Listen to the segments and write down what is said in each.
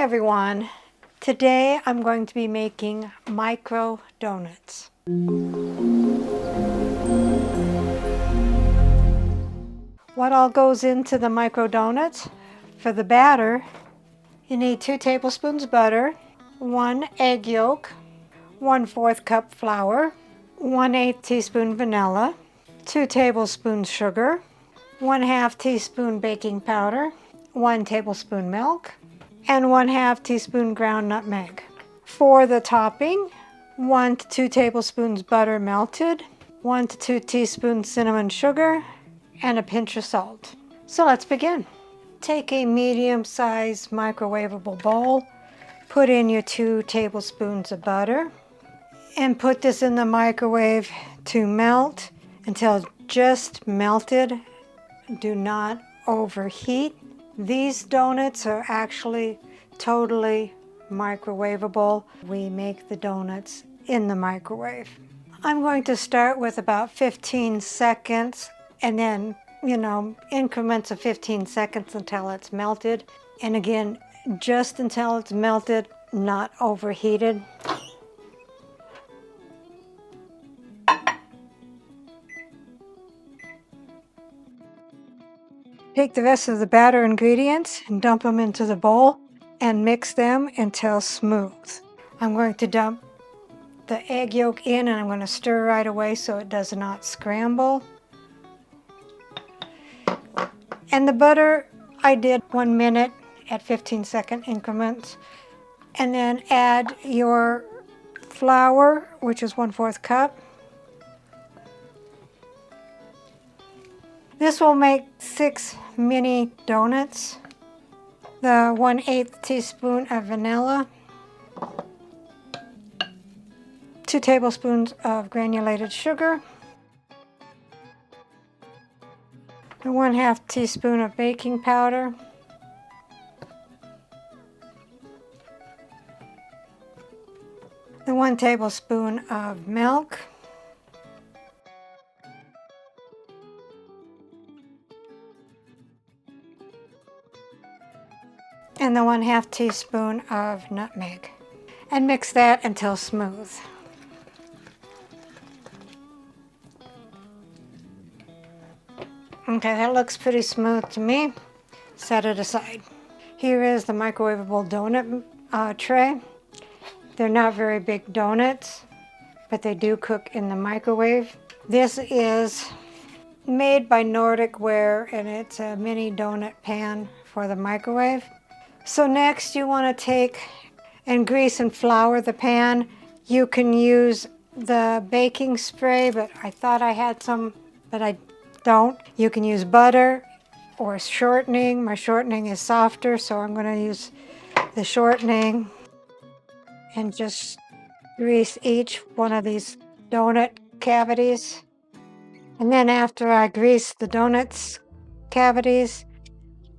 everyone. Today I'm going to be making micro donuts. What all goes into the micro donuts? For the batter, you need 2 tablespoons butter, 1 egg yolk, 1/4 cup flour, 1/8 teaspoon vanilla, 2 tablespoons sugar, 1/2 teaspoon baking powder, 1 tablespoon milk, and 1/2 teaspoon ground nutmeg. For the topping, 1 to 2 tablespoons butter melted, 1 to 2 teaspoons cinnamon sugar, and a pinch of salt. So let's begin. Take a medium-sized microwavable bowl, put in your 2 tablespoons of butter, and put this in the microwave to melt until just melted. Do not overheat. These donuts are actually totally microwavable. We make the donuts in the microwave. I'm going to start with about 15 seconds and then, increments of 15 seconds until it's melted. And again, just until it's melted, not overheated. Take the rest of the batter ingredients and dump them into the bowl and mix them until smooth. I'm going to dump the egg yolk in and I'm going to stir right away so it does not scramble. And the butter, I did 1 minute at 15-second increments. And then add your flour, which is 1/4 cup. This will make 6 mini donuts. The 1/8 teaspoon of vanilla, 2 tablespoons of granulated sugar, the 1/2 teaspoon of baking powder, the 1 tablespoon of milk, and the 1/2 teaspoon of nutmeg, and mix that until smooth. Okay, that looks pretty smooth to me. Set it aside. Here is the microwavable donut tray. They're not very big donuts, but they do cook in the microwave. This is made by Nordicware, and it's a mini donut pan for the microwave. So next you want to take and grease and flour the pan. You can use the baking spray, but I thought I had some, but I don't. You can use butter or shortening. My shortening is softer, so I'm going to use the shortening and just grease each one of these donut cavities. And then after I grease the donuts cavities,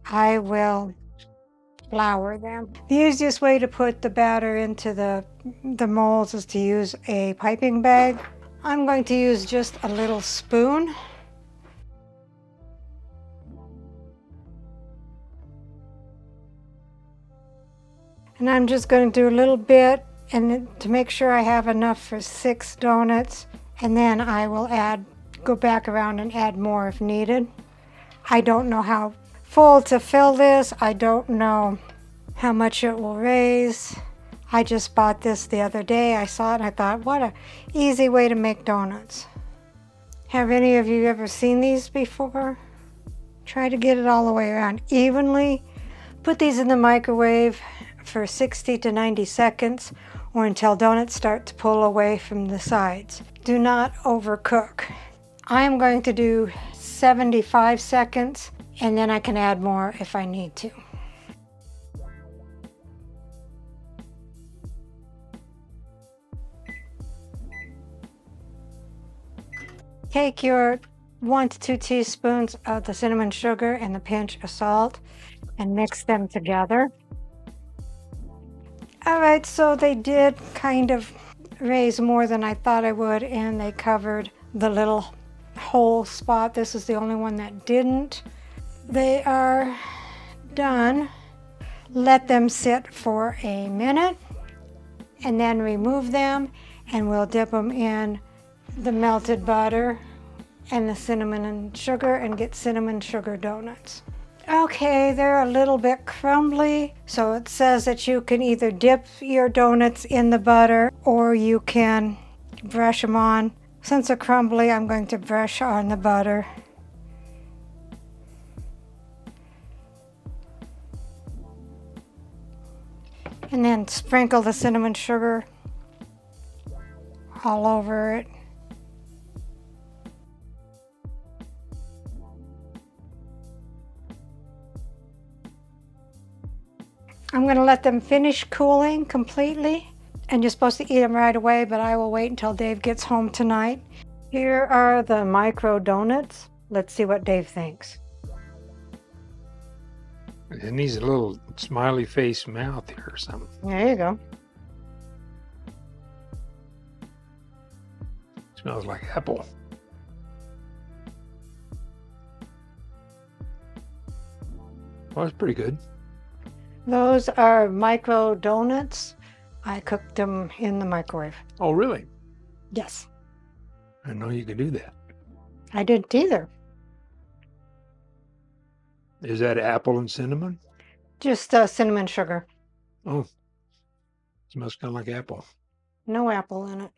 I will flour them. The easiest way to put the batter into the molds is to use a piping bag. I'm going to use just a little spoon. And I'm just going to do a little bit and to make sure I have enough for 6 donuts, and then I will go back around and add more if needed. I don't know how full to fill this. I don't know how much it will raise. I just bought this the other day. I saw it and I thought, what a easy way to make donuts. Have any of you ever seen these before? Try to get it all the way around evenly. Put these in the microwave for 60 to 90 seconds or until donuts start to pull away from the sides. Do not overcook. I am going to do 75 seconds and then I can add more if I need to. Take your 1 to 2 teaspoons of the cinnamon sugar and the pinch of salt and mix them together. All right, so they did kind of raise more than I thought I would, and they covered the little hole spot. This is the only one that didn't. They are done. Let them sit for a minute and then remove them, and we'll dip them in the melted butter and the cinnamon and sugar and get cinnamon sugar donuts. Okay, they're a little bit crumbly, so it says that you can either dip your donuts in the butter or you can brush them on. Since they're crumbly, I'm going to brush on the butter. And then sprinkle the cinnamon sugar all over it. I'm going to let them finish cooling completely, and you're supposed to eat them right away, but I will wait until Dave gets home tonight. Here are the micro donuts. Let's see what Dave thinks. It needs a little smiley face mouth here or something. There you go. Smells like apple. Well, it's pretty good. Those are micro donuts. I cooked them in the microwave. Oh, really? Yes. I didn't know you could do that. I didn't either. Is that apple and cinnamon? Just cinnamon sugar. Oh, smells kind of like apple. No apple in it.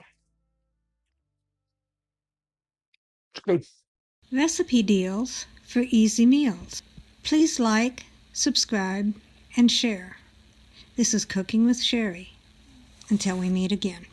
It's good. Recipe deals for easy meals. Please like, subscribe, and share. This is Cooking with Sherry. Until we meet again.